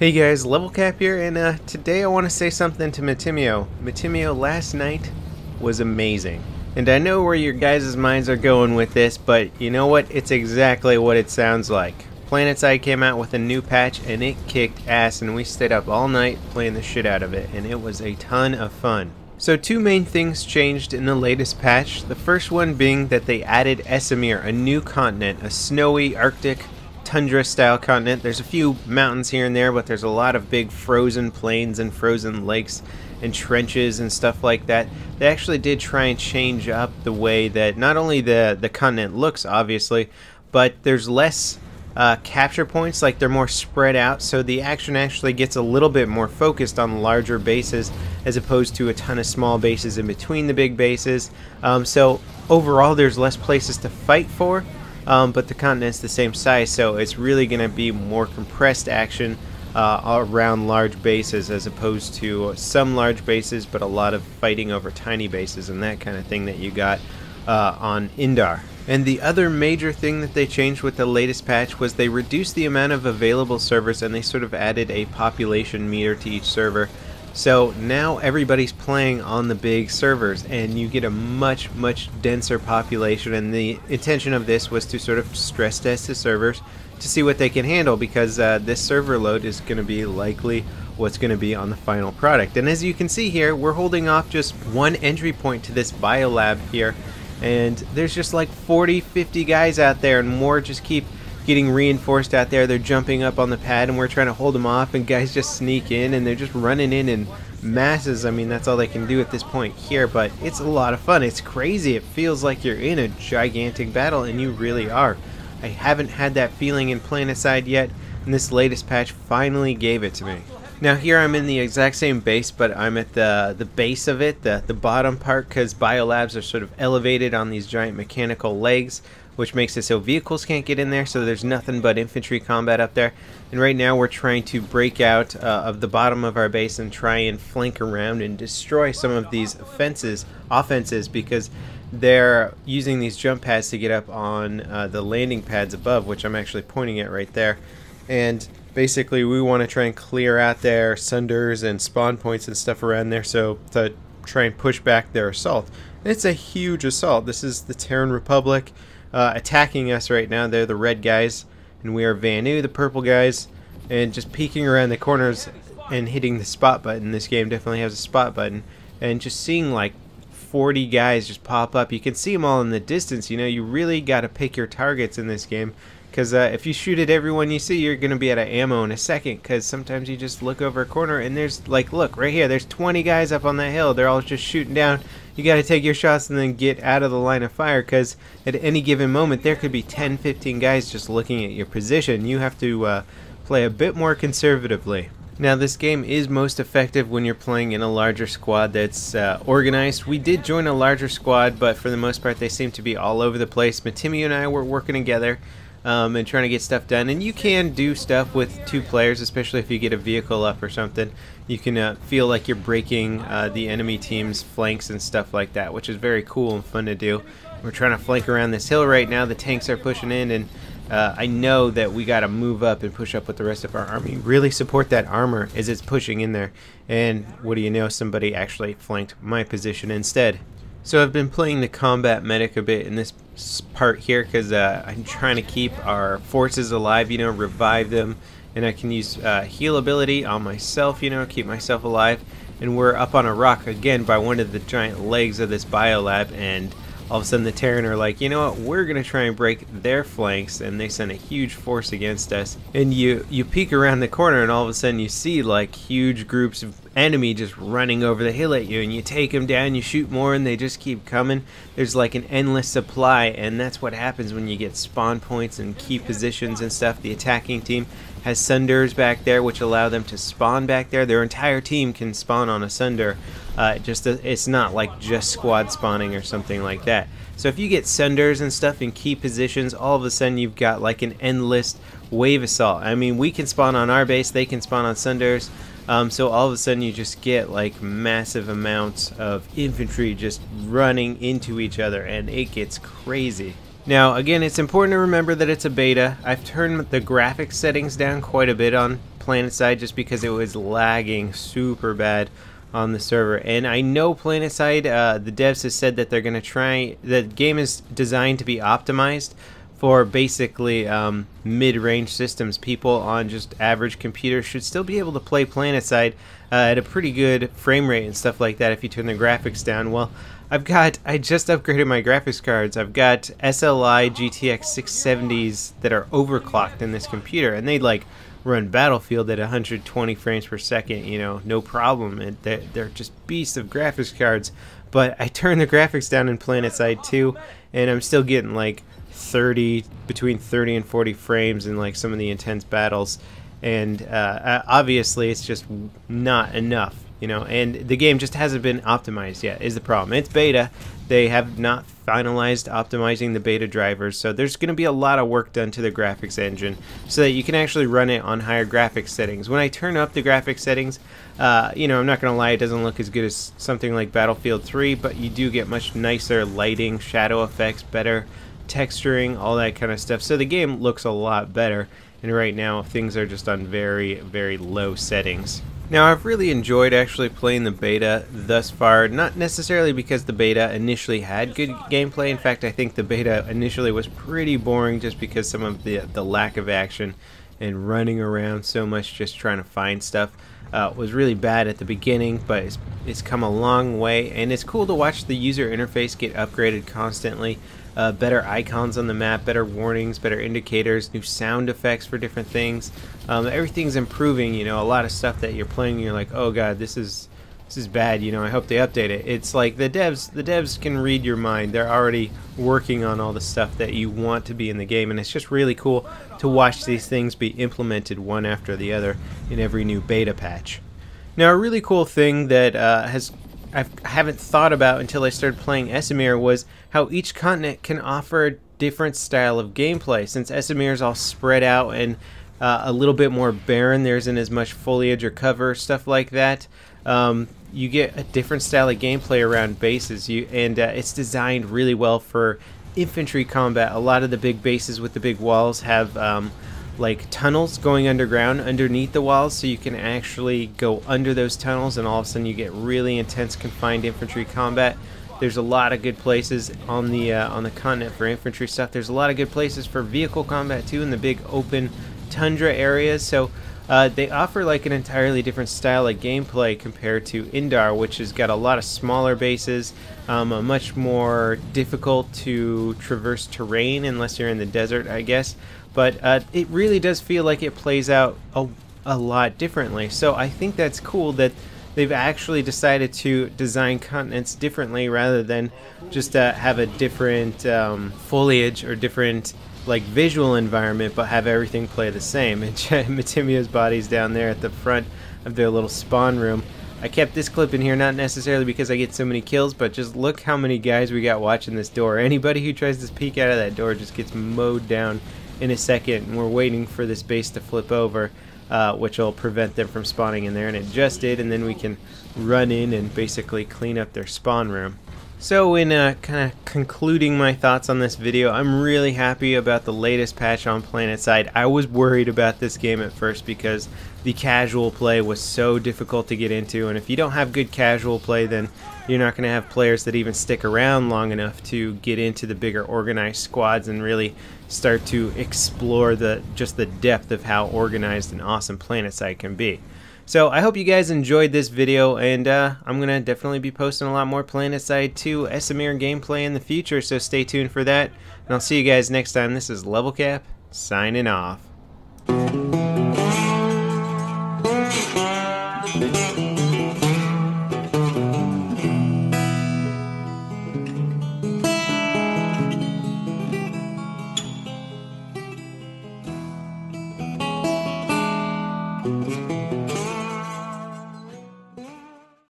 Hey guys, LevelCap here, and today I want to say something to Matimio. Matimio, last night was amazing. And I know where your guys' minds are going with this, but you know what? It's exactly what it sounds like. Planetside came out with a new patch, and it kicked ass, and we stayed up all night playing the shit out of it, and it was a ton of fun. So two main things changed in the latest patch. The first one being that they added Esamir, a new continent, a snowy Arctic tundra style continent. There's a few mountains here and there, but there's a lot of big frozen plains and frozen lakes and trenches and stuff like that. They actually did try and change up the way that not only the continent looks, obviously, but there's less capture points. Like, they're more spread out, so the action actually gets a little bit more focused on larger bases as opposed to a ton of small bases in between the big bases. So overall there's less places to fight for. But the continent's the same size, so it's really going to be more compressed action around large bases as opposed to some large bases, but a lot of fighting over tiny bases and that kind of thing that you got on Indar. And the other major thing that they changed with the latest patch was they reduced the amount of available servers, and they sort of added a population meter to each server. So now everybody's playing on the big servers, and you get a much denser population, and the intention of this was to sort of stress test the servers to see what they can handle, because this server load is going to be likely what's going to be on the final product. And as you can see here, we're holding off just one entry point to this biolab here, and there's just like 40-50 guys out there, and more just keep getting reinforced out there. They're jumping up on the pad, and we're trying to hold them off, and guys just sneak in, and they're just running in masses. I mean, that's all they can do at this point here, but it's a lot of fun. It's crazy. It feels like you're in a gigantic battle, and you really are. I haven't had that feeling in Planetside yet, and this latest patch finally gave it to me. Now here I'm in the exact same base, but I'm at the base of it, the bottom part, because biolabs are sort of elevated on these giant mechanical legs, which makes it so vehicles can't get in there, so there's nothing but infantry combat up there. And right now we're trying to break out of the bottom of our base and try and flank around and destroy some of these offenses, because they're using these jump pads to get up on the landing pads above, which I'm actually pointing at right there. And basically we want to try and clear out their sunders and spawn points and stuff around there, so to try and push back their assault. And it's a huge assault. This is the Terran Republic attacking us right now. They're the red guys, and we are Vanu, the purple guys, and just peeking around the corners and hitting the spot button. This game definitely has a spot button, and just seeing like 40 guys just pop up. You can see them all in the distance. You know, you really got to pick your targets in this game, because if you shoot at everyone you see, you're going to be out of ammo in a second, because sometimes you just look over a corner and there's, like, look right here, there's 20 guys up on that hill. They're all just shooting down. You got to take your shots and then get out of the line of fire, because at any given moment there could be 10-15 guys just looking at your position. You have to play a bit more conservatively. Now, this game is most effective when you're playing in a larger squad that's organized. We did join a larger squad, but for the most part they seem to be all over the place. Matimio and I were working together and trying to get stuff done, and you can do stuff with two players, especially if you get a vehicle up or something. You can feel like you're breaking the enemy team's flanks and stuff like that, which is very cool and fun to do. We're trying to flank around this hill right now. The tanks are pushing in, and I know that we got to move up and push up with the rest of our army. Really support that armor as it's pushing in there. And what do you know, somebody actually flanked my position instead. So I've been playing the combat medic a bit in this part here, because I'm trying to keep our forces alive, you know, revive them, and I can use heal ability on myself, you know, keep myself alive. And we're up on a rock again by one of the giant legs of this biolab, and all of a sudden the Terran are like, you know what, we're gonna try and break their flanks, and they send a huge force against us. And you peek around the corner, and all of a sudden you see like huge groups of enemy just running over the hill at you, and you take them down, you shoot more, and they just keep coming. There's like an endless supply, and that's what happens when you get spawn points and key positions and stuff. The attacking team has sunders back there, which allow them to spawn back there. Their entire team can spawn on a sunder. It's not like just squad spawning or something like that. So if you get sunders and stuff in key positions, all of a sudden you've got like an endless wave assault. I mean, we can spawn on our base, they can spawn on sunders. So all of a sudden you just get like massive amounts of infantry just running into each other, and it gets crazy. Now again, it's important to remember that it's a beta. I've turned the graphics settings down quite a bit on Planetside just because it was lagging super bad on the server. And I know Planetside, the devs have said that they're going to try, the game is designed to be optimized for basically mid-range systems. People on just average computers should still be able to play Planetside at a pretty good frame rate and stuff like that if you turn the graphics down. Well, I just upgraded my graphics cards. I've got SLI GTX 670s that are overclocked in this computer, and they like run Battlefield at 120 frames per second, you know, no problem. And they're just beasts of graphics cards. But I turned the graphics down in Planetside 2, and I'm still getting like between 30 and 40 frames in like some of the intense battles. And obviously it's just not enough, you know, and the game just hasn't been optimized yet is the problem. It's beta. They have not finalized optimizing the beta drivers, so there's going to be a lot of work done to the graphics engine so that you can actually run it on higher graphics settings. When I turn up the graphics settings, you know, I'm not going to lie, it doesn't look as good as something like Battlefield 3, but you do get much nicer lighting, shadow effects, better texturing, all that kind of stuff. So the game looks a lot better, and right now things are just on very, very low settings. Now, I've really enjoyed actually playing the beta thus far, not necessarily because the beta initially had good gameplay. In fact, I think the beta initially was pretty boring just because some of the lack of action and running around so much just trying to find stuff was really bad at the beginning, but it's come a long way, and it's cool to watch the user interface get upgraded constantly. Better icons on the map, better warnings, better indicators, new sound effects for different things. Everything's improving, you know, a lot of stuff that you're playing and you're like, oh god, this is bad, you know, I hope they update it. It's like the devs can read your mind. They're already working on all the stuff that you want to be in the game, and it's just really cool to watch these things be implemented one after the other in every new beta patch. Now, a really cool thing that I haven't thought about until I started playing Esamir was how each continent can offer a different style of gameplay. Since Esamir is all spread out and a little bit more barren, there isn't as much foliage or cover, stuff like that. You get a different style of gameplay around bases, and it's designed really well for infantry combat. A lot of the big bases with the big walls have like tunnels going underground underneath the walls, so you can actually go under those tunnels, and all of a sudden you get really intense confined infantry combat. There's a lot of good places on the continent for infantry stuff. There's a lot of good places for vehicle combat too in the big open tundra areas. So they offer like an entirely different style of gameplay compared to Indar, which has got a lot of smaller bases, a much more difficult to traverse terrain unless you're in the desert, I guess. But it really does feel like it plays out a lot differently. So I think that's cool that they've actually decided to design continents differently rather than just have a different foliage or different like visual environment, but have everything play the same. And Matimio's body's down there at the front of their little spawn room. I kept this clip in here not necessarily because I get so many kills, but just look how many guys we got watching this door. Anybody who tries to peek out of that door just gets mowed down in a second, and we're waiting for this base to flip over, which will prevent them from spawning in there, and it just did, and then we can run in and basically clean up their spawn room. So in kind of concluding my thoughts on this video, I'm really happy about the latest patch on Planetside. I was worried about this game at first because the casual play was so difficult to get into, and if you don't have good casual play, then you're not going to have players that even stick around long enough to get into the bigger organized squads and really start to explore just the depth of how organized and awesome Planetside can be. So I hope you guys enjoyed this video, and I'm going to definitely be posting a lot more Planetside 2 Esamir gameplay in the future, so stay tuned for that, and I'll see you guys next time. This is LevelCap, signing off.